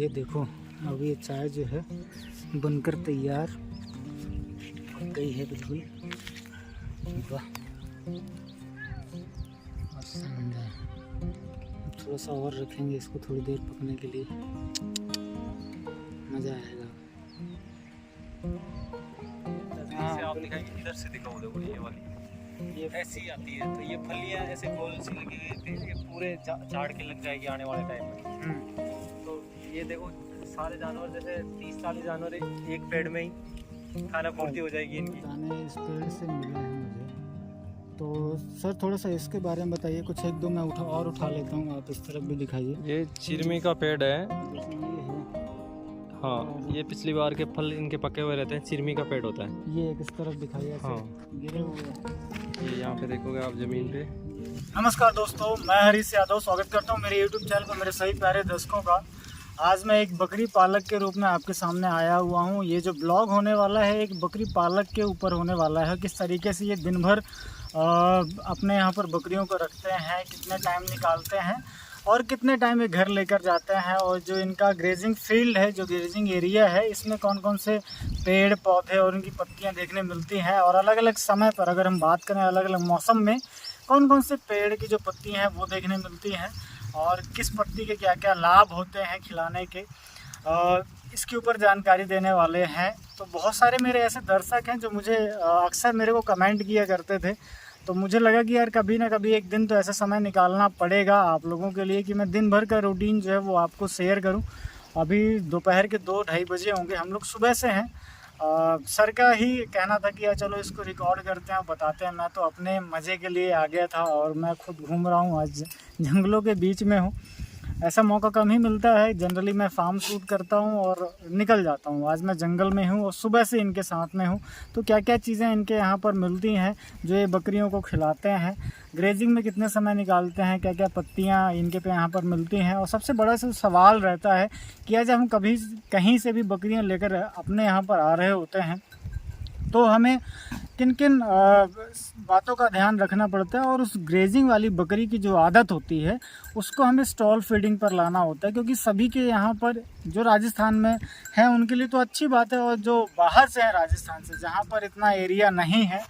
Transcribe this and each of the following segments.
ये देखो अब ये चाय जो है बनकर तैयार हो गई है बिल्कुल। वाह थोड़ा सा और रखेंगे इसको थोड़ी देर पकने के लिए, मज़ा आएगा। जैसे आप दिखाएंगे इधर से दिखाओ, देखो ये वाली ये ऐसी आती है, तो ये फलियां ऐसे गोल सी लगी हुई थी, ये पूरे झाड़ के लग जाएगी आने वाले टाइम में। तो ये देखो सारे जानवर जैसे 30-40 जानवर एक पेड़ में ही खाना पूर्ति हो जाएगी इनकी। दाने इस पेड़ से मिले हैं मुझे। तो सर थोड़ा सा इसके बारे में बताइए, कुछ एक दो मैं उठा लेता हूँ, आप इस तरफ भी दिखाइए। ये चिरमी का पेड़ है। ये है हाँ, ये पिछली बार के फल इनके पके हुए रहते हैं, चिरमी का पेड़ होता है। ये एक इस तरफ दिखाइए। हाँ गिरे हुए हैं ये यहाँ पे देखोगे आप जमीन पे। नमस्कार दोस्तों, मैं हरीश यादव स्वागत करता हूँ मेरे YouTube चैनल पर मेरे सभी प्यारे दर्शकों का। आज मैं एक बकरी पालक के रूप में आपके सामने आया हुआ हूँ। ये जो ब्लॉग होने वाला है एक बकरी पालक के ऊपर होने वाला है, किस तरीके से ये दिन भर अपने यहाँ पर बकरियों को रखते हैं, कितने टाइम निकालते हैं और कितने टाइम ये घर लेकर जाते हैं, और जो इनका ग्रेजिंग फील्ड है, जो ग्रेजिंग एरिया है, इसमें कौन कौन से पेड़ पौधे और उनकी पत्तियाँ देखने मिलती हैं, और अलग अलग समय पर अगर हम बात करें अलग अलग मौसम में कौन कौन से पेड़ की जो पत्तियाँ हैं वो देखने मिलती हैं, और किस पत्ती के क्या क्या लाभ होते हैं खिलाने के, इसके ऊपर जानकारी देने वाले हैं। तो बहुत सारे मेरे ऐसे दर्शक हैं जो मुझे अक्सर मेरे को कमेंट किया करते थे, तो मुझे लगा कि यार कभी ना कभी एक दिन तो ऐसा समय निकालना पड़ेगा आप लोगों के लिए कि मैं दिन भर का रूटीन जो है वो आपको शेयर करूं। अभी दोपहर के 2-2:30 बजे होंगे, हम लोग सुबह से हैं। सर का ही कहना था कि यार चलो इसको रिकॉर्ड करते हैं, बताते हैं। मैं तो अपने मज़े के लिए आ गया था और मैं खुद घूम रहा हूँ, आज जंगलों के बीच में हूँ। ऐसा मौका कम ही मिलता है, जनरली मैं फार्म शूट करता हूँ और निकल जाता हूँ। आज मैं जंगल में हूँ और सुबह से इनके साथ में हूँ। तो क्या क्या चीज़ें इनके यहाँ पर मिलती हैं जो ये बकरियों को खिलाते हैं, ग्रेजिंग में कितने समय निकालते हैं, क्या क्या पत्तियाँ इनके पे यहाँ पर मिलती हैं, और सबसे बड़ा सवाल रहता है कि आज हम कभी कहीं से भी बकरियाँ लेकर अपने यहाँ पर आ रहे होते हैं तो हमें किन किन बातों का ध्यान रखना पड़ता है, और उस ग्रेजिंग वाली बकरी की जो आदत होती है उसको हमें स्टॉल फीडिंग पर लाना होता है। क्योंकि सभी के यहाँ पर जो राजस्थान में हैं उनके लिए तो अच्छी बात है, और जो बाहर से है राजस्थान से, जहाँ पर इतना एरिया नहीं है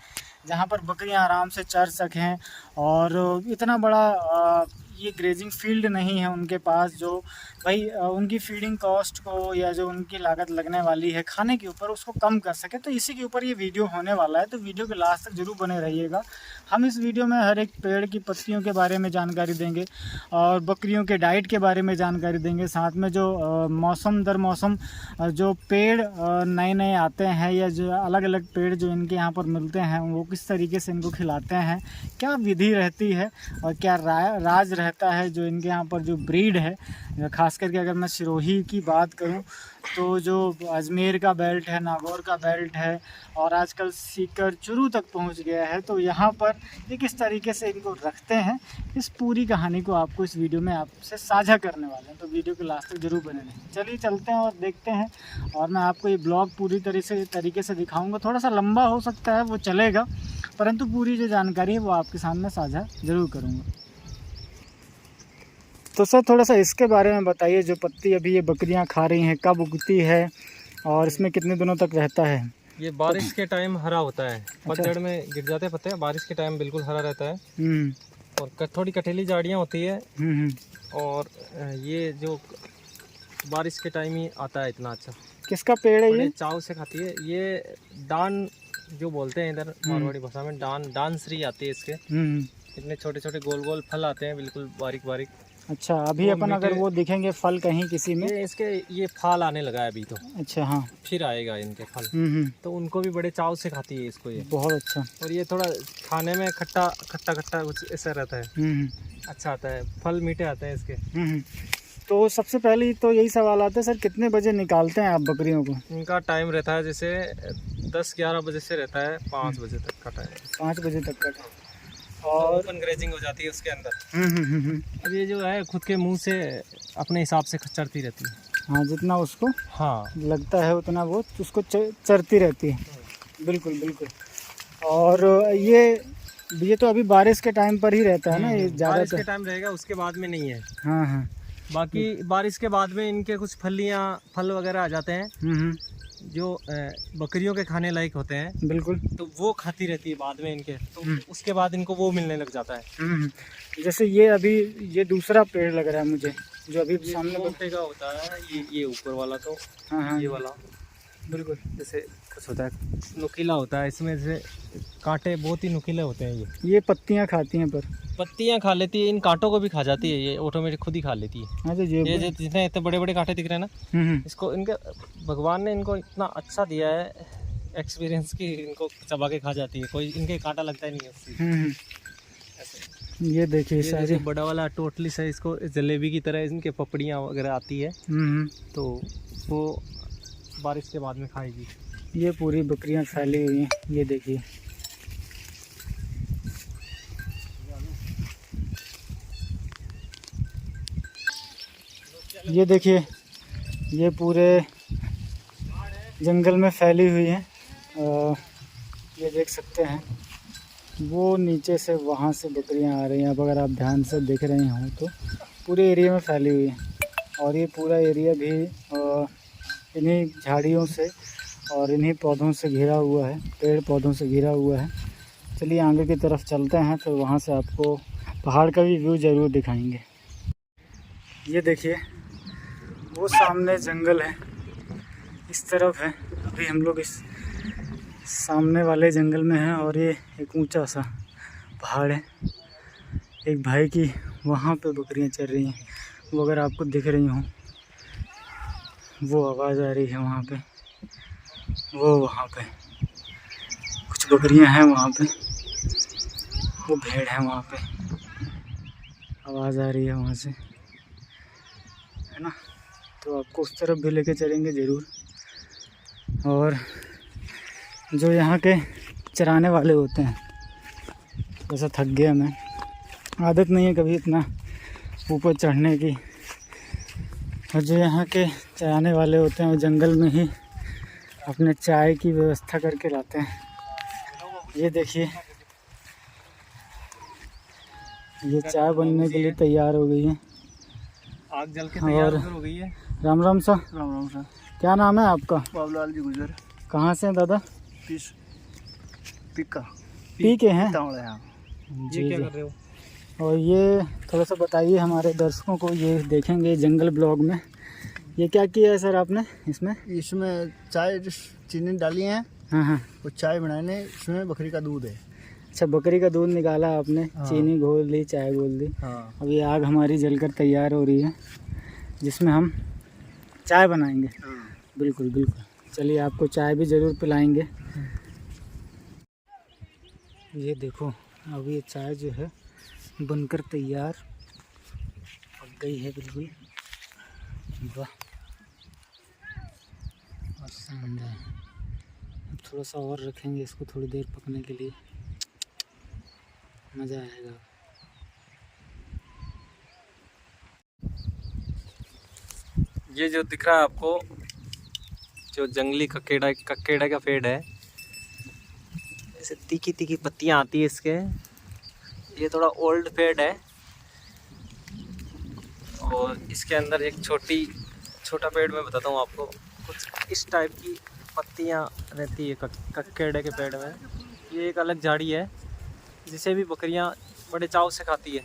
जहाँ पर बकरियाँ आराम से चर सकें, और इतना बड़ा ये ग्रेजिंग फील्ड नहीं है उनके पास, जो भाई उनकी फीडिंग कॉस्ट को या जो उनकी लागत लगने वाली है खाने के ऊपर उसको कम कर सके। तो इसी के ऊपर ये वीडियो होने वाला है, तो वीडियो के लास्ट तक जरूर बने रहिएगा। हम इस वीडियो में हर एक पेड़ की पत्तियों के बारे में जानकारी देंगे और बकरियों के डाइट के बारे में जानकारी देंगे, साथ में जो मौसम दर मौसम जो पेड़ नए नए आते हैं या जो अलग अलग पेड़ जो इनके यहाँ पर मिलते हैं वो किस तरीके से इनको खिलाते हैं, क्या विधि रहती है और क्या राज रहता है जो इनके यहाँ पर जो ब्रीड है। ख़ास करके अगर मैं सिरोही की बात करूँ तो जो अजमेर का बेल्ट है, नागौर का बेल्ट है, और आजकल सीकर चुरू तक पहुँच गया है, तो यहाँ पर ये किस तरीके से इनको रखते हैं, इस पूरी कहानी को आपको इस वीडियो में आपसे साझा करने वाले हैं। तो वीडियो के लास्ट तक जरूर बने रहें। चलिए चलते हैं और देखते हैं, और मैं आपको ये ब्लॉग पूरी तरीके से दिखाऊँगा। थोड़ा सा लंबा हो सकता है, वो चलेगा, परंतु पूरी जो जानकारी है वो आपके सामने साझा ज़रूर करूँगा। तो सर थोड़ा सा इसके बारे में बताइए, जो पत्ती अभी ये बकरियां खा रही हैं कब उगती है और इसमें कितने दिनों तक रहता है? ये बारिश के टाइम हरा होता है, पतझड़ में गिर जाते हैं पत्ते, बारिश के टाइम बिल्कुल हरा रहता है। और थोड़ी कटीली झाड़ियाँ होती है, और ये जो बारिश के टाइम ही आता है इतना अच्छा। किसका पेड़ है ये? चाव से खाती है ये, डान जो बोलते हैं इधर मारवाड़ी भाषा में, डांसरी आती है इसके। इतने छोटे छोटे गोल गोल फल आते हैं, बिल्कुल बारीक बारीक। अच्छा, अभी अपन अगर वो दिखेंगे फल कहीं किसी में, इसके ये फल आने लगा है अभी तो। अच्छा हाँ, फिर आएगा इनके फल। तो उनको भी बड़े चाव से खाती है इसको ये। बहुत अच्छा। और ये थोड़ा खाने में खट्टा खट्टा खट्टा कुछ ऐसा रहता है, अच्छा आता है, फल मीठे आते हैं इसके। तो सबसे पहले तो यही सवाल आता है सर, कितने बजे निकालते हैं आप बकरियों को? इनका टाइम रहता है जैसे 10-11 बजे से रहता है 5 बजे तक का टाइम। 5 बजे तक का टाइम, और ओपन ग्रेजिंग हो जाती है उसके अंदर। अब ये जो है खुद के मुंह से अपने हिसाब से चरती रहती है। हाँ, जितना उसको हाँ लगता है उतना वो उसको चरती रहती है। बिल्कुल बिल्कुल। और ये तो अभी बारिश के टाइम पर ही रहता है ना, ये ज़्यादा बारिश के टाइम रहेगा, उसके बाद में नहीं है। हाँ हाँ। बाकी बारिश के बाद में इनके कुछ फल वगैरह आ जाते हैं जो बकरियों के खाने लायक होते हैं। बिल्कुल। तो वो खाती रहती है बाद में इनके, तो उसके बाद इनको वो मिलने लग जाता है। जैसे ये अभी ये दूसरा पेड़ लग रहा है मुझे, जो अभी सामने मोटे का होता है, ये ऊपर वाला तो हाँ ये वाला बिल्कुल जैसे कुछ होता है, नुकीला होता है, इसमें से कांटे बहुत ही नुकीले होते हैं। ये पत्तियां खाती हैं, पर पत्तियां खा लेती है, इन कांटों को भी खा जाती है, ये ऑटोमेटिक खुद ही खा लेती है। हाँ तो ये जो जितने इतने बड़े बड़े कांटे दिख रहे हैं ना, इसको इनके भगवान ने इनको इतना अच्छा दिया है एक्सपीरियंस कि इनको चबा के खा जाती है, कोई इनके कांटा लगता ही नहीं है उससे। ये देखिए सारी बड़ा वाला टोटली है, इसको जलेबी की तरह इनके पपड़ियाँ वगैरह आती है, तो वो बारिश के बाद में खाएगी। ये पूरी बकरियां फैली हुई हैं, ये देखिए। ये देखिए, ये पूरे जंगल में फैली हुई है। ये देख सकते हैं, वो नीचे से वहाँ से बकरियां आ रही हैं। अब अगर आप ध्यान से देख रहे हो तो पूरे एरिया में फैली हुई है, और ये पूरा एरिया भी इन्हीं झाड़ियों से और इन्हीं पौधों से घिरा हुआ है, पेड़ पौधों से घिरा हुआ है। चलिए आगे की तरफ चलते हैं, फिर वहाँ से आपको पहाड़ का भी व्यू ज़रूर दिखाएंगे। ये देखिए, वो सामने जंगल है, इस तरफ है। अभी हम लोग इस सामने वाले जंगल में हैं, और ये एक ऊंचा सा पहाड़ है। एक भाई की वहाँ पे बकरियाँ चर रही हैं, वो अगर आपको दिख रही हों, वो आवाज़ आ रही है वहाँ पे। वो वहाँ पे कुछ बकरियाँ हैं, वहाँ पे वो भेड़ है, वहाँ पे आवाज़ आ रही है वहाँ से, है ना। तो आपको उस तरफ भी लेके चलेंगे ज़रूर। और जो यहाँ के चराने वाले होते हैं, जैसा थक गया मैं, आदत नहीं है कभी इतना ऊपर चढ़ने की, और जो यहाँ के चराने वाले होते हैं वो जंगल में ही अपने चाय की व्यवस्था करके लाते हैं। ये देखिए, ये चाय बनने के लिए तैयार हो गई है, आग जल के तैयार हो गई है। राम राम सर। राम राम सर। क्या नाम है आपका? बाबूलाल जी गुजर। कहाँ से हैं दादा? पी के हैं। ये क्या कर रहे हो? और ये थोड़ा सा बताइए हमारे दर्शकों को, ये देखेंगे जंगल ब्लॉग में। ये क्या किया है सर आपने इसमें? इसमें चाय चीनी डाली है। हाँ, और चाय बनाने इसमें बकरी का दूध है। अच्छा, बकरी का दूध निकाला आपने। हाँ। चीनी घोल ली, चाय घोल दी। हाँ। अब ये आग हमारी जलकर तैयार हो रही है, जिसमें हम चाय बनाएंगे। बिल्कुल बिल्कुल, चलिए आपको चाय भी ज़रूर पिलाएंगे। ये देखो, अब ये चाय जो है बनकर तैयार पक गई है, बिल्कुल वाह, और शानदार। अब थोड़ा सा और रखेंगे इसको थोड़ी देर पकने के लिए, मज़ा आएगा। ये जो दिख रहा है आपको, जो जंगली कक्केड़ा का पेड़ है, ऐसे तीखी तीखी पत्तियां आती है इसके। ये थोड़ा ओल्ड पेड़ है, और इसके अंदर एक छोटा पेड़ मैं बताता हूँ आपको, कुछ इस टाइप की पत्तियां रहती है कक्केड़े के पेड़ में। ये एक अलग झाड़ी है, जिसे भी बकरियां बड़े चाव से खाती है।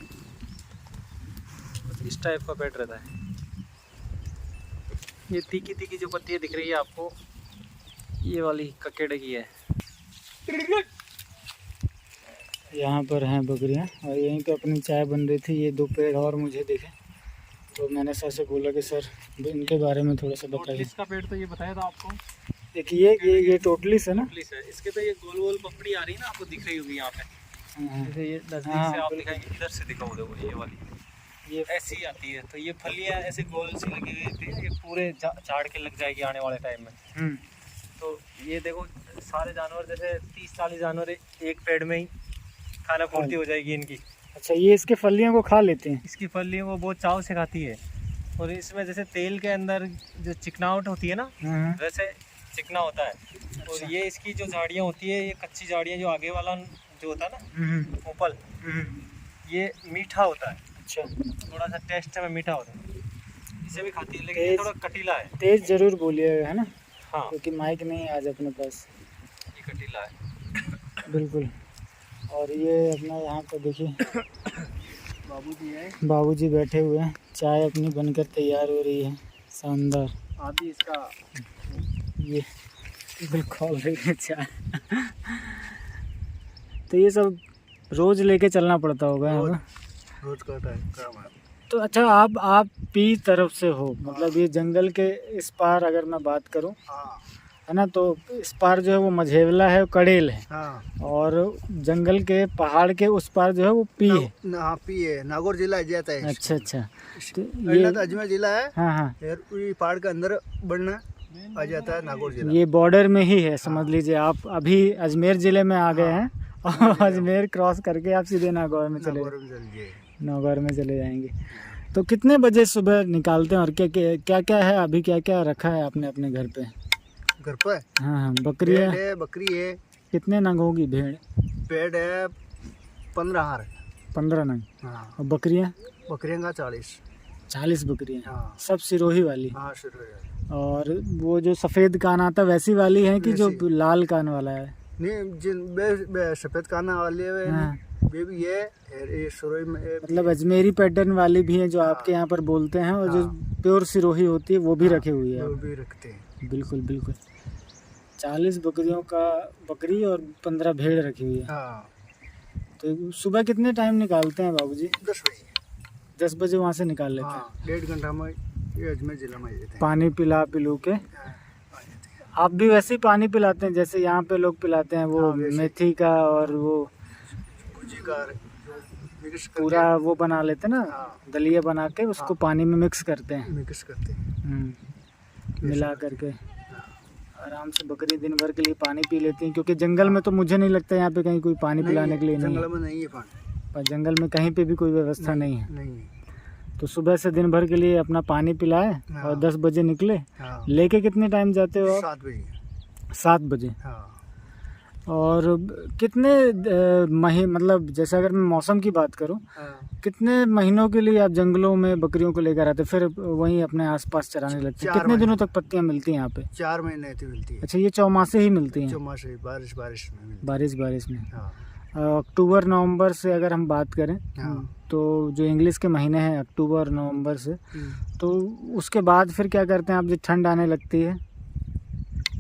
कुछ इस टाइप का पेड़ रहता है। ये तीखी तीखी जो पत्तियां दिख रही है आपको, ये वाली कक्केड़े की है। यहाँ पर हैं बकरियाँ, और यहीं पे अपनी चाय बन रही थी। ये दो पेड़ और मुझे दिखे, तो मैंने सर से बोला कि सर इनके बारे में थोड़ा सा बताइए। इसका पेड़ तो ये बताया था आपको। देखिए ये टोटलीस है ना? टोटलीस है। इसके तो ये गोल गोल पपड़ी आ रही है ना, आपको दिख रही होगी यहाँ पे। जैसे ये नजदीक से आप दिखाएंगे, इधर से दिखाओ, देखो ये वाली ये ऐसी आती है। तो ये फलियाँ ऐसे गोल सी लगी हुई थी, ये पूरे झाड़ के लग जाएगी आने वाले टाइम में। तो ये देखो, सारे जानवर जैसे 30-40 जानवर एक पेड़ में ही खाना पूर्ति हो जाएगी इनकी। अच्छा, ये इसके फलियों को खा लेते हैं? इसकी फलियों को बहुत चाव से खाती है, और इसमें जैसे तेल के अंदर जो चिकनाहट होती है ना, वैसे चिकना होता है। और ये इसकी जो झाड़ियाँ होती है, ये कच्ची झाड़ियाँ, जो आगे वाला जो होता है ना ओपल, ये मीठा होता है। अच्छा, थोड़ा सा टेस्ट में मीठा होता है। इसे भी खाती है, लेकिन ये थोड़ा कटीला है। तेज जरूर बोलिएगा, है ना, हाँ, क्योंकि माइक नहीं है आज अपने पास। ये कटीला है। बिल्कुल। और ये अपना यहाँ पर देखिए बाबूजी है। बाबूजी बैठे हुए हैं, चाय अपनी बनकर तैयार हो रही है, शानदार। आदि इसका ये बिल्कुल रही है चाय। तो ये सब रोज लेके चलना पड़ता होगा, है ना? रोज का काम है। तो अच्छा, आप पी तरफ से हो, मतलब ये जंगल के इस पार अगर मैं बात करूं, हाँ है ना, तो इस पार जो है वो मझेवला है, कड़ेल है, हाँ और जंगल के पहाड़ के उस पार जो है वो पी है। हाँ, पी है, नागौर जिला जाता है। अच्छा अच्छा, तो ये तो अजमेर जिला है। हाँ हाँ, ये पहाड़ के अंदर बढ़ना आ जाता है नागौर जिला। ये बॉर्डर में ही है, समझ लीजिए। आप अभी अजमेर ज़िले में आ गए हैं, और अजमेर क्रॉस करके आप सीधे नागौर में चले नागौर में चले जाएंगे। तो कितने बजे सुबह निकालते हैं, और क्या क्या है अभी, क्या क्या रखा है आपने अपने घर पे? घर पर हाँ हाँ, बकरी है, बकरी है। कितने नग होगी भेड़? पेड़ है 15 हार। 15 नग। हाँ, और बकरियाँ? बकरियाँ का 40 बकरियाँ। हाँ, सब सिरोही वाली? हाँ शुरू है। और वो जो सफ़ेद कान आता वैसी वाली है कि जो लाल कान वाला है? नहीं, सफ़ेद काना वाली है। हाँ। ये सुरोई में मतलब अजमेरी पैटर्न वाली भी है जो आपके यहाँ पर बोलते हैं, और जो प्योर सिरोही होती है वो भी रखी हुई है? वो भी रखते हैं। बिल्कुल बिल्कुल। 40 बकरियों का बकरी और 15 भेड़ रखी हुई है। हाँ। तो सुबह कितने टाइम निकालते हैं बाबूजी? 10 बजे। 10 बजे वहाँ से निकाल लेते हैं? हाँ, 1.5 घंटा में ये अजमेर जिला में जाते हैं। पानी पिलू के? हाँ, आप भी वैसे ही पानी पिलाते हैं जैसे यहाँ पे लोग पिलाते हैं, वो मेथी का और वो भुजी का मिक्स पूरा वो बना लेते हैं ना, हाँ। दलिया बना के उसको पानी में मिक्स करते हैं, मिक्स करते हैं। मिला करके आराम से बकरी दिन भर के लिए पानी पी लेती हैं। क्योंकि जंगल में तो मुझे नहीं लगता यहाँ पे कहीं कोई पानी पिलाने के लिए नहीं है। जंगल में नहीं है पानी, पर जंगल में कहीं पे भी कोई व्यवस्था नहीं है। नहीं। तो सुबह से दिन भर के लिए अपना पानी पिलाए और 10 बजे निकले। हाँ। लेके कितने टाइम जाते हो आप? 7 बजे। 7 बजे। हाँ। और कितने मतलब जैसे अगर मैं मौसम की बात करूं, कितने महीनों के लिए आप जंगलों में बकरियों को लेकर आते, फिर वहीं अपने आसपास चराने लगते हैं? कितने दिनों तक पत्तियां मिलती हैं यहाँ पे? 4 महीने तक मिलती है। अच्छा, ये चौमासे ही मिलती हैं? चौमासे, बारिश में मिलती बारिश में। हाँ। अक्टूबर नवंबर से अगर हम बात करें, हाँ। तो जो इंग्लिश के महीने हैं अक्टूबर नवंबर से, तो उसके बाद फिर क्या करते हैं आप जब ठंड आने लगती है?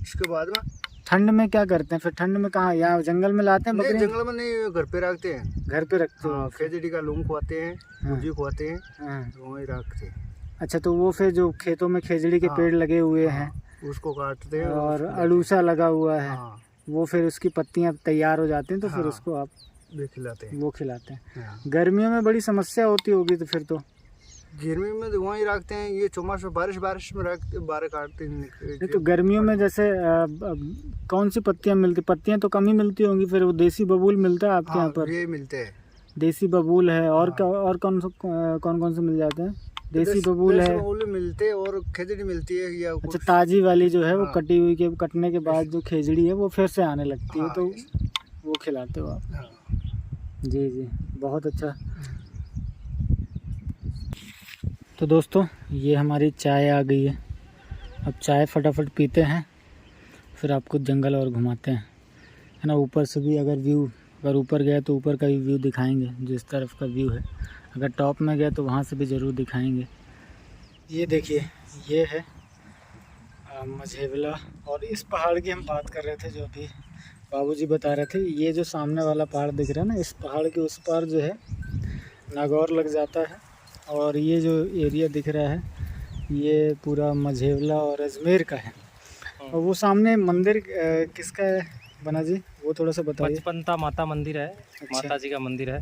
इसके बाद में ठंड में क्या करते हैं फिर? ठंड में कहाँ, यहाँ जंगल में लाते हैं बकरी? जंगल में नहीं, घर पे रखते हैं। घर पे रखते हो? खेजड़ी का लूम खुआते हैं, भुजी खुआते हैं, हाँ। वहीं रखते हैं। अच्छा, तो वो फिर जो खेतों में खेजड़ी के पेड़ लगे हुए हैं, उसको काटते हैं, और अड़ूसा लगा हुआ है, हाँ। वो फिर उसकी पत्तियां तैयार हो जाती हैं, तो फिर उसको आप भी खिलाते हैं। वो खिलाते हैं। हाँ। गर्मियों में बड़ी समस्या होती होगी तो फिर तो? गर्मी में तो वहीं रखते हैं। ये चौमास में बारिश में रखते, बारह काटते हैं। तो गर्मियों में जैसे कौन सी पत्तियां मिलती? पत्तियां तो कम ही मिलती होंगी, फिर वो देसी बबूल मिलता है आपके यहाँ पर? ये मिलते हैं, देसी बबूल है, और कौन कौन से मिल जाते हैं? देसी बबूल है, बबूल मिलते हैं, और खेजड़ी मिलती है। या अच्छा, ताजी वाली जो है वो कटी हुई के कटने के बाद जो खेजड़ी है वो फिर से आने लगती है, तो वो खिलाते हो आप? जी जी, बहुत अच्छा। तो दोस्तों, ये हमारी चाय आ गई है। अब चाय फटाफट पीते हैं, फिर आपको जंगल और घुमाते हैं, है ना। ऊपर से भी अगर ऊपर गए तो ऊपर का भी व्यू दिखाएंगे, जिस तरफ का व्यू है। अगर टॉप में गए तो वहाँ से भी ज़रूर दिखाएंगे। ये देखिए, ये है मझेवला। और इस पहाड़ की हम बात कर रहे थे, जो अभी बाबूजी बता रहे थे। ये जो सामने वाला पहाड़ दिख रहा है ना, इस पहाड़ के उस पार जो है नागौर लग जाता है। और ये जो एरिया दिख रहा है, ये पूरा मझेवला और अजमेर का है। और वो सामने मंदिर किसका है बना जी, वो थोड़ा सा बताइए। पचपंता माता मंदिर है। अच्छा। माता जी का मंदिर है।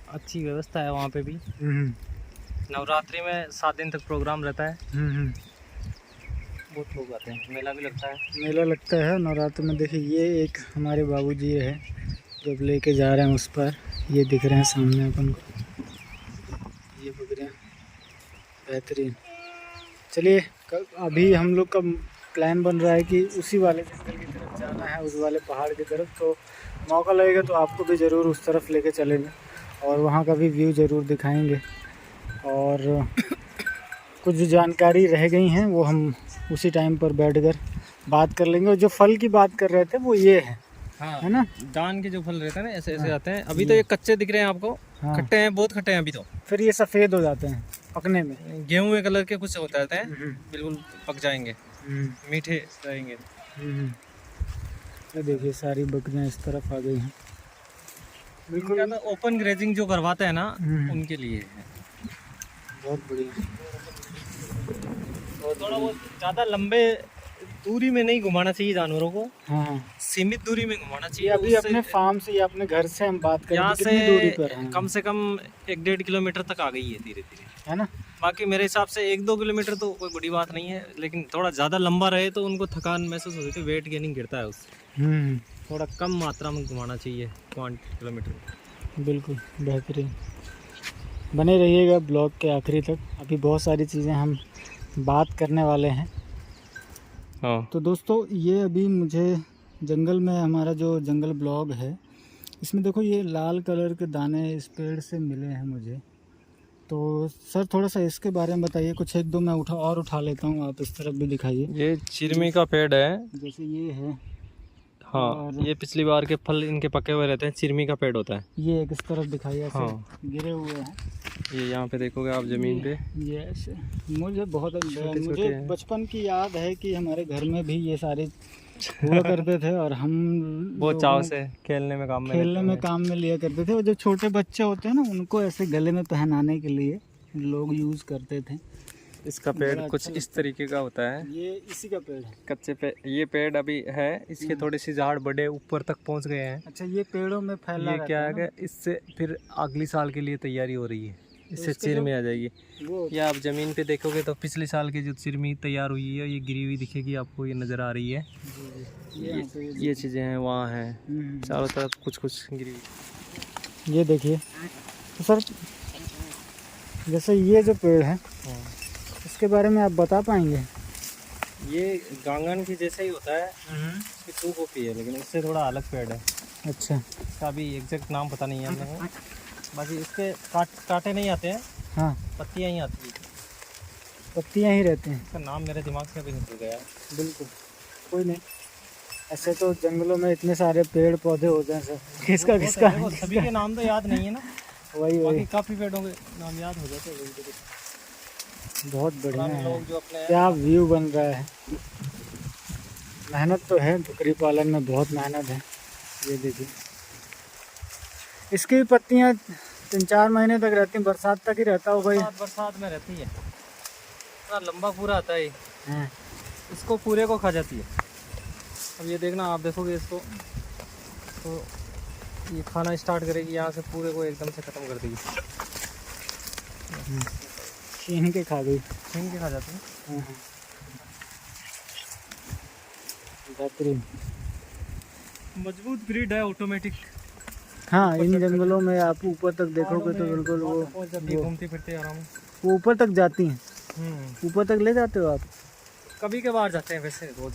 अच्छी व्यवस्था है वहाँ पे भी। नवरात्रि में 7 दिन तक प्रोग्राम रहता है। बहुत लोग आते हैं, मेला भी लगता है। मेला लगता है नवरात्र में। देखिए, ये एक हमारे बाबूजी है जो लेके जा रहे हैं उस पर। ये दिख रहे हैं सामने अपन को, ये बकरियाँ बेहतरीन। चलिए, अभी हम लोग का प्लान बन रहा है कि उसी वाले जंगल की तरफ जाना है, उस वाले पहाड़ की तरफ। तो मौका लगेगा तो आपको भी ज़रूर उस तरफ लेके चलेंगे, और वहाँ का भी व्यू ज़रूर दिखाएंगे। और कुछ जो जानकारी रह गई हैं वो हम उसी टाइम पर बैठकर बात कर लेंगे। और जो फल की बात कर रहे थे वो ये है, हाँ है ना? दान के जो फल रहते हैं ना ऐसे ऐसे आते हैं। अभी तो ये कच्चे दिख रहे हैं आपको, हाँ। खट्टे हैं, बहुत खट्टे हैं अभी तो। फिर ये सफ़ेद हो जाते हैं पकने में, गेहूं कलर के कुछ होते रहते हैं, बिल्कुल पक जाएंगे, मीठे रहेंगे। ये देखिए सारी बकरियां इस तरफ आ गई हैं। बिल्कुल ओपन ग्रेजिंग जो करवाते हैं ना उनके लिए है। बहुत बढ़िया। और थोड़ा बहुत ज़्यादा लंबे दूरी में नहीं घुमाना चाहिए जानवरों को, हाँ, सीमित दूरी में घुमाना ये चाहिए। अभी अपने फार्म से या अपने घर से हम बात करें यहाँ तो कितनी दूरी से पर है? कम से कम 1-1.5 किलोमीटर तक आ गई है धीरे धीरे, है ना? बाकी मेरे हिसाब से 1-2 किलोमीटर तो कोई बड़ी बात नहीं है, लेकिन थोड़ा ज़्यादा लंबा रहे तो उनको थकान महसूस होती है, वेट गेनिंग गिरता है उससे। थोड़ा कम मात्रा में घुमाना चाहिए 1 किलोमीटर। बिल्कुल बेहतरीन। बने रहिएगा ब्लॉग के आखिरी तक, अभी बहुत सारी चीज़ें हम बात करने वाले हैं। हाँ तो दोस्तों ये अभी मुझे जंगल में हमारा जो जंगल ब्लॉग है इसमें देखो ये लाल कलर के दाने इस पेड़ से मिले हैं मुझे। तो सर थोड़ा सा इसके बारे में बताइए, कुछ एक दो मैं उठा लेता हूँ, आप इस तरफ भी दिखाइए। ये चिरमी का पेड़ है, जैसे ये है, हाँ ये पिछली बार के फल इनके पके हुए रहते हैं, चिरमी का पेड़ होता है। ये एक इस तरफ दिखाइए, ऐसे हाँ। गिरे हुए हैं। ये यहाँ पे देखोगे आप जमीन पे, ये ऐसे मुझे बहुत छोटे मुझे हैं। बचपन की याद है कि हमारे घर में भी ये सारे हुआ करते थे और हम बहुत चाव से खेलने में काम में लिया करते थे। और जो छोटे बच्चे होते हैं ना उनको ऐसे गले में पहनाने के लिए लोग यूज़ करते थे। इसका पेड़ कुछ इस तरीके का होता है, ये इसी का पेड़ है। कच्चे पे ये पेड़ अभी है, इसके थोड़े से झाड़ बड़े ऊपर तक पहुंच गए हैं। अच्छा, ये पेड़ों में फैला ये क्या रहता है कि इससे फिर अगली साल के लिए तैयारी हो रही है, इससे चिरमी आ जाएगी। वो या आप ज़मीन पे देखोगे तो पिछले साल की जो चिरमी तैयार हुई है ये गिरी हुई दिखेगी आपको, ये नज़र आ रही है। ये चीज़ें हैं वहाँ हैं, चारों तरफ कुछ कुछ गिरी हुई। ये देखिए तो सर, जैसे ये जो पेड़ है इसके बारे में आप बता पाएंगे? ये गांगन की जैसा ही होता है, इसकी टू कॉपी है, लेकिन इससे थोड़ा अलग पेड़ है। अच्छा, इसका अभी एग्जैक्ट नाम पता नहीं है हम लोगों को, बाकी इसके कांटे नहीं आते हैं, हाँ पत्तियाँ ही आती हैं। पत्तियाँ ही रहती हैं। इसका नाम मेरे दिमाग से अभी निकल गया है। बिल्कुल कोई नहीं, ऐसे तो जंगलों में इतने सारे पेड़ पौधे होते हैं सर, किसका देखो, सभी के नाम तो याद नहीं है ना, वही बाकी काफ़ी पेड़ों के नाम याद हो जाते हैं। बहुत बढ़िया पुराने है। लोग जो अपने क्या व्यू बन रहा है। मेहनत तो है, बकरी पालन में बहुत मेहनत है। ये देखिए इसकी पत्तियाँ 3-4 महीने तक रहती हैं, बरसात तक ही रहता होगा ये। बरसात में रहती है, इतना लंबा पूरा आता है, हाँ। इसको पूरे को खा जाती है। अब ये देखना, आप देखोगे इसको तो ये खाना स्टार्ट करेगी, यहाँ से पूरे को एकदम से ख़त्म कर देगी। छीन के खा गई। छीन के खा जाती है। बेहतरीन। मजबूत ब्रीड है, ऑटोमेटिक। हाँ, इन जंगलों में आप ऊपर तक देखोगे तो बिल्कुल वो घूमती फिरती आराम से, वो ऊपर तक जाती हैं। ऊपर तक ले जाते हो आप? कभी कभार जाते हैं, वैसे रोज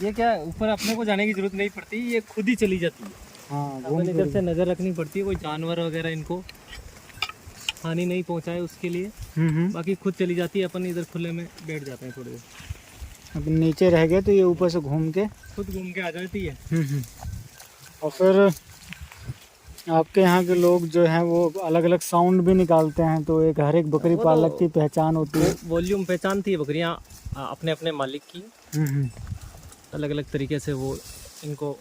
ये क्या है, ऊपर अपने को जाने की जरूरत नहीं पड़ती, ये खुद ही चली जाती है। हाँ, अपन इधर से नज़र रखनी पड़ती है, कोई जानवर वगैरह इनको हानि नहीं पहुंचाए उसके लिए। बाकी खुद चली जाती है, अपन इधर खुले में बैठ जाते हैं थोड़ी देर। अब नीचे रह गए तो ये ऊपर से घूम के खुद घूम के आ जाती है। और फिर आपके यहाँ के लोग जो हैं वो अलग अलग साउंड भी निकालते हैं, तो एक हर एक बकरी पालक की पहचान होती है। वॉल्यूम पहचानती है बकरियाँ अपने अपने मालिक की, अलग अलग तरीके से वो इनको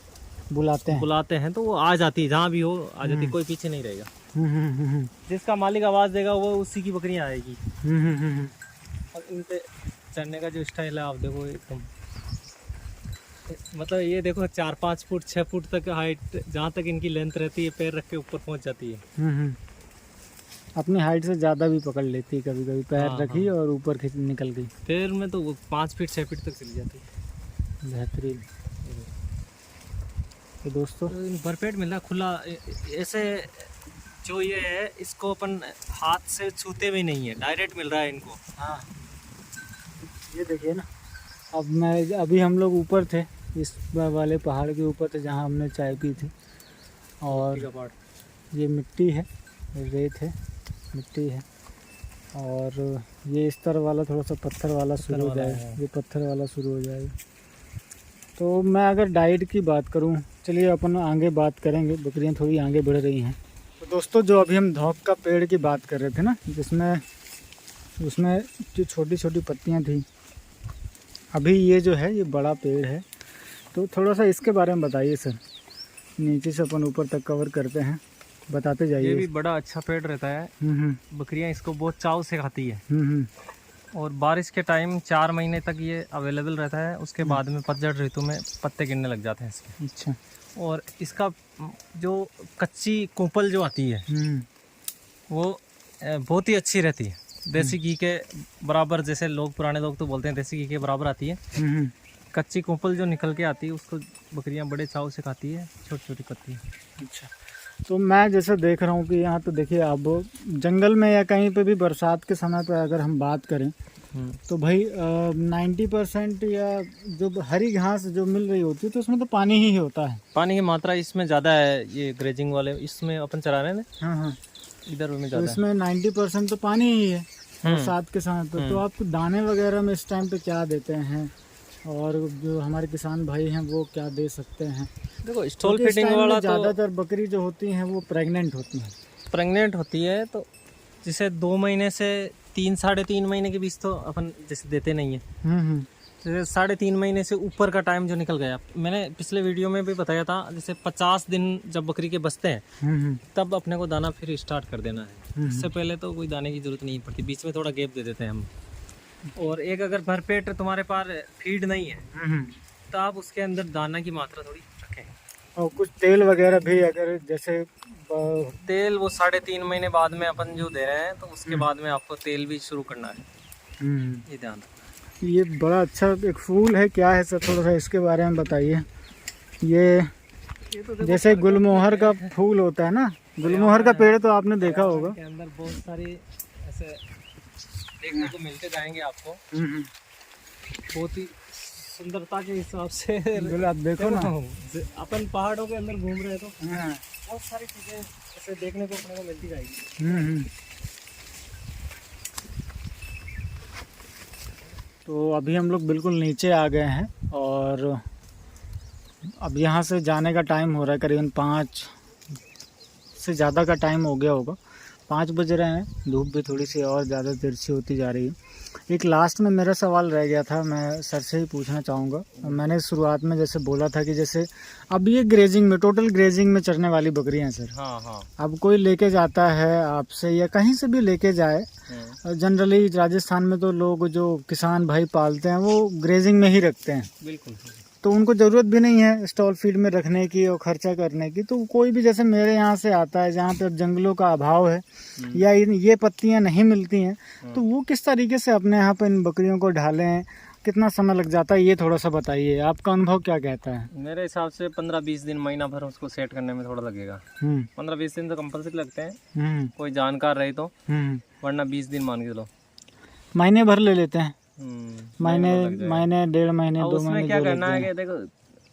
बुलाते हैं तो वो आ जाती है, जहाँ भी हो आ जाती है, कोई पीछे नहीं रहेगा। जिसका मालिक आवाज़ देगा वो उसी की बकरियाँ आएगी। और इन पे चढ़ने का जो स्टाइल है आप देखो, एकदम मतलब ये देखो 4-5 फुट 6 फुट तक हाइट, जहाँ तक इनकी लेंथ रहती है, पैर रख के ऊपर पहुँच जाती है। अपनी हाइट से ज़्यादा भी पकड़ लेती है, कभी कभी पैर रखी और ऊपर खींच निकल गई। पैर में तो वो 5 फीट 6 फीट तक चली जाती है। बेहतरीन। तो दोस्तों भरपेट मिल रहा खुला, ऐसे जो ये है इसको अपन हाथ से छूते भी नहीं है, डायरेक्ट मिल रहा है इनको। हाँ, ये देखिए ना, अभी हम लोग ऊपर थे, इस वाले पहाड़ के ऊपर थे जहाँ हमने चाय पी थी, और ये मिट्टी है, रेत है, मिट्टी है, और ये इस तरह वाला थोड़ा सा पत्थर वाला शुरू हो वाला जाए, है। ये पत्थर वाला शुरू हो जाएगा। तो मैं अगर डाइट की बात करूं, चलिए अपन आगे बात करेंगे, बकरियां थोड़ी आगे बढ़ रही हैं। तो दोस्तों जो अभी हम धौक का पेड़ की बात कर रहे थे ना, जिसमें उसमें जो छोटी छोटी पत्तियां थी, अभी ये जो है ये बड़ा पेड़ है। तो थोड़ा सा इसके बारे में बताइए सर, नीचे से अपन ऊपर तक कवर करते हैं, बताते ये जाइए। भी बड़ा अच्छा पेड़ रहता है, बकरियां इसको बहुत चाव से खाती है। और बारिश के टाइम 4 महीने तक ये अवेलेबल रहता है, उसके बाद में पतझड़ ऋतु में पत्ते गिरने लग जाते हैं इसके। अच्छा। और इसका जो कच्ची कोपल जो आती है वो बहुत ही अच्छी रहती है, देसी घी के बराबर, जैसे लोग पुराने लोग तो बोलते हैं देसी घी के बराबर आती है। कच्ची कोपल जो निकल के आती है उसको बकरियां बड़े चाव से खाती है, छोटी छोटी पत्ती। अच्छा। तो मैं जैसे देख रहा हूँ कि यहाँ तो देखिए, अब जंगल में या कहीं पे भी बरसात के समय पे अगर हम बात करें तो भाई 90% या जो हरी घास जो मिल रही होती है तो उसमें तो पानी ही होता है। पानी की मात्रा इसमें ज़्यादा है, ये ग्रेजिंग वाले इसमें अपन चला रहे हैं ना। हाँ हाँ। इधर में तो ज़्यादा इसमें 90% तो पानी ही है बरसात के समय पे। तो आप दाने वगैरह में इस टाइम पे क्या देते हैं, और जो हमारे किसान भाई हैं वो क्या दे सकते हैं? देखो स्टॉल क्योंकि इस फीडिंग टाइम में वाला तो ज़्यादातर बकरी जो होती हैं वो प्रेग्नेंट होती हैं। प्रेग्नेंट होती है, तो जिसे 2 महीने से 3 साढ़े 3 महीने के बीच तो अपन जैसे देते नहीं है। जैसे 3.5 महीने से ऊपर का टाइम जो निकल गया, मैंने पिछले वीडियो में भी बताया था, जैसे 50 दिन जब बकरी के बचते हैं तब अपने को दाना फिर स्टार्ट कर देना है। इससे पहले तो कोई दाने की जरूरत नहीं पड़ती, बीच में थोड़ा गैप दे देते हैं हम। और एक अगर भरपेट तुम्हारे पास फीड नहीं है तो आप उसके अंदर दाना की मात्रा थोड़ी रखें। और कुछ तेल वगैरह भी अगर जैसे तेल वो 3.5 महीने बाद में अपन जो दे रहे हैं, तो उसके बाद में आपको तेल भी शुरू करना है, ये ध्यान रखना। ये बड़ा अच्छा एक फूल है, क्या है सर, थोड़ा सा इसके बारे में बताइए। ये तो जैसे गुलमोहर का फूल होता है ना, गुलमोहर का पेड़ तो आपने देखा होगा। के अंदर बहुत सारी ऐसे देखने को मिलते जाएंगे आपको, बहुत ही सुंदरता के हिसाब से। आप देखो ना, अपन पहाड़ों के अंदर घूम रहे हैं तो बहुत सारी चीजें ऐसे देखने को अपने को मिलती जाएगी। तो अभी हम लोग बिल्कुल नीचे आ गए हैं और अब यहाँ से जाने का टाइम हो रहा है, करीबन 5 से ज़्यादा का टाइम हो गया होगा, 5 बज रहे हैं। धूप भी थोड़ी सी और ज़्यादा तिरछी होती जा रही है। एक लास्ट में मेरा सवाल रह गया था, मैं सर से ही पूछना चाहूँगा। मैंने शुरुआत में जैसे बोला था कि जैसे अब ये ग्रेजिंग में, टोटल ग्रेजिंग में चरने वाली बकरियाँ हैं सर। हाँ। अब कोई लेके जाता है आपसे या कहीं से भी लेके जाए, जनरली राजस्थान में तो लोग जो किसान भाई पालते हैं वो ग्रेजिंग में ही रखते हैं। बिल्कुल। तो उनको ज़रूरत भी नहीं है स्टॉल फीड में रखने की और ख़र्चा करने की। तो कोई भी जैसे मेरे यहाँ से आता है जहाँ पे जंगलों का अभाव है या ये पत्तियाँ नहीं मिलती हैं, तो वो किस तरीके से अपने यहाँ पर इन बकरियों को ढालें, कितना समय लग जाता है, ये थोड़ा सा बताइए। आपका अनुभव क्या कहता है? मेरे हिसाब से 15-20 दिन, महीना भर उसको सेट करने में थोड़ा लगेगा। 15-20 दिन तो कंपल्सरी लगते हैं, कोई जानकार रहे तो, वरना 20 दिन मान के चलो। महीने भर ले लेते हैं, महीने 1.5 महीने 2 महीने। उसमें क्या करना है कि देखो,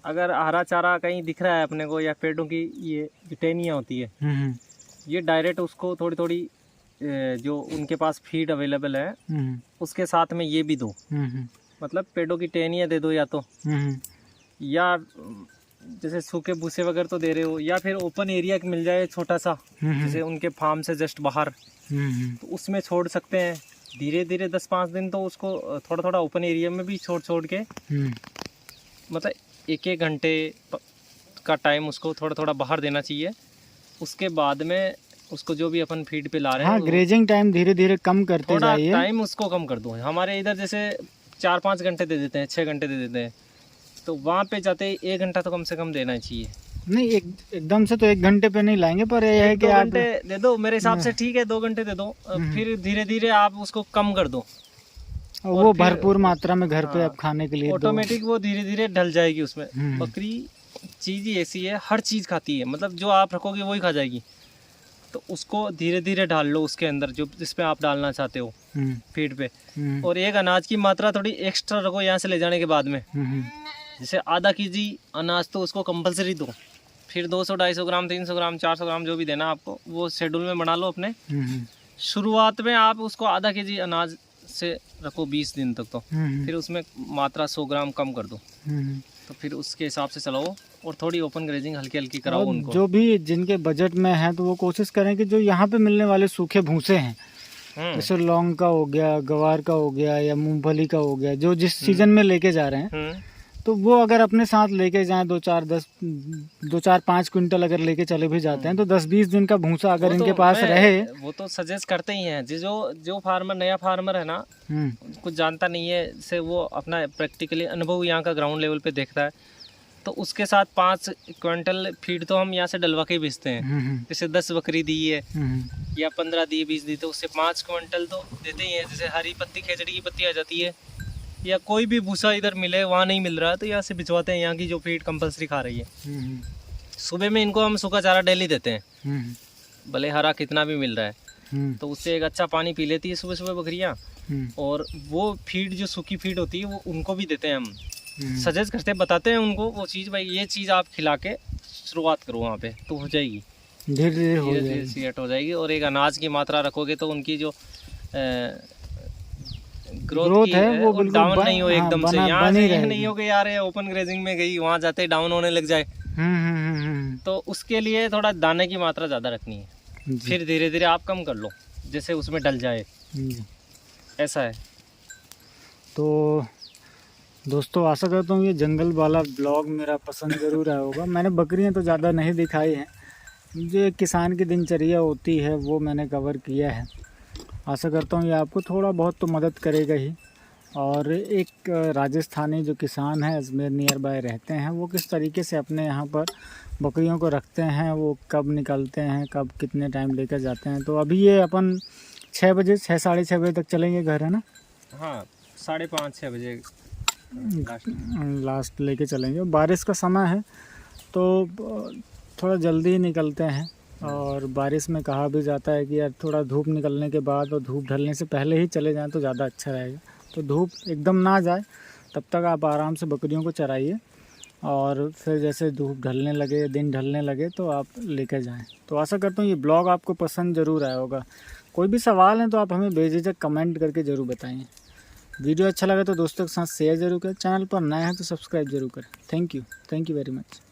अगर हरा चारा कहीं दिख रहा है अपने को, या पेड़ों की ये जो टहनियाँ होती है, ये डायरेक्ट उसको थोड़ी थोड़ी जो उनके पास फीड अवेलेबल है उसके साथ में ये भी दो। मतलब पेड़ों की टहनियाँ दे दो, या तो या जैसे सूखे भूसे वगैरह तो दे रहे हो, या फिर ओपन एरिया मिल जाए छोटा सा, जैसे उनके फार्म से जस्ट बाहर, तो उसमें छोड़ सकते हैं। धीरे धीरे 10-5 दिन तो उसको थोड़ा थोड़ा ओपन एरिया में भी छोड़ के, मतलब 1-1 घंटे का टाइम उसको थोड़ा थोड़ा बाहर देना चाहिए। उसके बाद में उसको जो भी अपन फीड पे ला रहे हैं, ग्रेजिंग टाइम धीरे धीरे कम करते जाइए। टाइम उसको कम कर दो। हमारे इधर जैसे 4-5 घंटे दे देते हैं, 6 घंटे दे देते हैं, तो वहाँ पे जाते 1 घंटा तो कम से कम देना चाहिए। नहीं, एकदम से तो 1 घंटे पे नहीं लाएंगे, पर ये है कि 2 घंटे दे दो मेरे हिसाब से, ठीक है 2 घंटे दे दो, फिर धीरे धीरे आप उसको कम कर दो। वो भरपूर मात्रा में घर पे आप खाने के लिए ऑटोमेटिक वो धीरे धीरे ढल जाएगी उसमें। बकरी चीज ही ऐसी है, हर चीज खाती है, मतलब जो आप रखोगे वही खा जाएगी। तो उसको धीरे धीरे डाल लो उसके अंदर, जो जिसमें आप डालना चाहते हो फीड पे। और एक अनाज की मात्रा थोड़ी एक्स्ट्रा रखो यहाँ से ले जाने के बाद में। जैसे आधा केजी अनाज तो उसको कंपलसरी दो, फिर 200-250 ग्राम, 300 ग्राम, 400 ग्राम जो भी देना आपको, वो शेड्यूल में बना लो अपने। शुरुआत में आप उसको आधा केजी अनाज से रखो 20 दिन तक, तो फिर उसमें मात्रा 100 ग्राम कम कर दो, तो फिर उसके हिसाब से चलाओ और थोड़ी ओपन ग्रेजिंग हल्की हल्की कराओ उनको। जो भी जिनके बजट में है तो वो कोशिश करें कि जो यहाँ पे मिलने वाले सूखे भूसे हैं, जैसे लौंग का हो गया, गवार का हो गया या मूंगफली का हो गया, जो जिस सीजन में लेके जा रहे हैं, तो वो अगर अपने साथ लेके जाएं 2-4-5 क्विंटल अगर लेके चले भी जाते हैं तो 10-20 दिन का भूसा अगर इनके पास रहे, वो तो सजेस्ट करते ही हैं। जो फार्मर नया फार्मर है ना, कुछ जानता नहीं है, से वो अपना प्रैक्टिकली अनुभव यहाँ का ग्राउंड लेवल पे देखता है, तो उसके साथ 5 क्विंटल फीड तो हम यहाँ से डलवा के बेचते हैं। जैसे 10 बकरी दी है या 15 दी, 20 दी, तो उससे 5 क्विंटल तो देते ही हैं। जैसे हरी पत्ती, खेजड़ी की पत्ती आ जाती है, या कोई भी भूसा इधर मिले, वहाँ नहीं मिल रहा है तो यहाँ से भिजवाते हैं, यहाँ की जो फीड कंपलसरी खा रही है। सुबह में इनको हम सूखा चारा डेली देते हैं, भले हरा कितना भी मिल रहा है, तो उससे एक अच्छा पानी पी लेती है सुबह सुबह बकरियाँ। और वो फीड जो सूखी फीड होती है वो उनको भी देते हैं हम, सजेस्ट करते हैं, बताते हैं उनको वो चीज़, भाई ये चीज़ आप खिला के शुरुआत करो वहाँ पे, तो हो जाएगी, धीरे धीरे सेट हो जाएगी। और एक अनाज की मात्रा रखोगे तो उनकी जो ग्रोथ है वो बिल्कुल डाउन नहीं हो एकदम से। यहाँ से ये नहीं हो कि यार ओपन ग्रेजिंग में गई, वहाँ जाते डाउन होने लग जाए। तो उसके लिए थोड़ा दाने की मात्रा ज़्यादा रखनी है, फिर धीरे धीरे आप कम कर लो, जैसे उसमें डल जाए, ऐसा है। तो दोस्तों आशा करता हूँ ये जंगल वाला ब्लॉग मेरा पसंद ज़रूर आया होगा। मैंने बकरियाँ तो ज़्यादा नहीं दिखाई हैं, जो एक किसान की दिनचर्या होती है वो मैंने कवर किया है। आशा करता हूँ ये आपको थोड़ा बहुत तो मदद करेगा ही। और एक राजस्थानी जो किसान है अजमेर नियर बाय रहते हैं, वो किस तरीके से अपने यहाँ पर बकरियों को रखते हैं, वो कब निकलते हैं, कब कितने टाइम लेकर जाते हैं। तो अभी ये अपन 6 बजे 6-6:30 बजे तक चलेंगे घर, है ना? हाँ, 5:30-6 बजे लास्ट लेके चलेंगे। बारिश का समय है तो थोड़ा जल्दी ही निकलते हैं। और बारिश में कहा भी जाता है कि यार थोड़ा धूप निकलने के बाद और धूप ढलने से पहले ही चले जाएं तो ज़्यादा अच्छा रहेगा। तो धूप एकदम ना जाए तब तक आप आराम से बकरियों को चराइए, और फिर जैसे धूप ढलने लगे, दिन ढलने लगे तो आप लेकर जाएं। तो आशा करता हूँ ये ब्लॉग आपको पसंद ज़रूर आया होगा। कोई भी सवाल है तो आप हमें बेझिझक कमेंट करके ज़रूर बताएँ। वीडियो अच्छा लगा तो दोस्तों के साथ शेयर ज़रूर करें, चैनल पर नए हैं तो सब्सक्राइब ज़रूर करें। Thank you very much.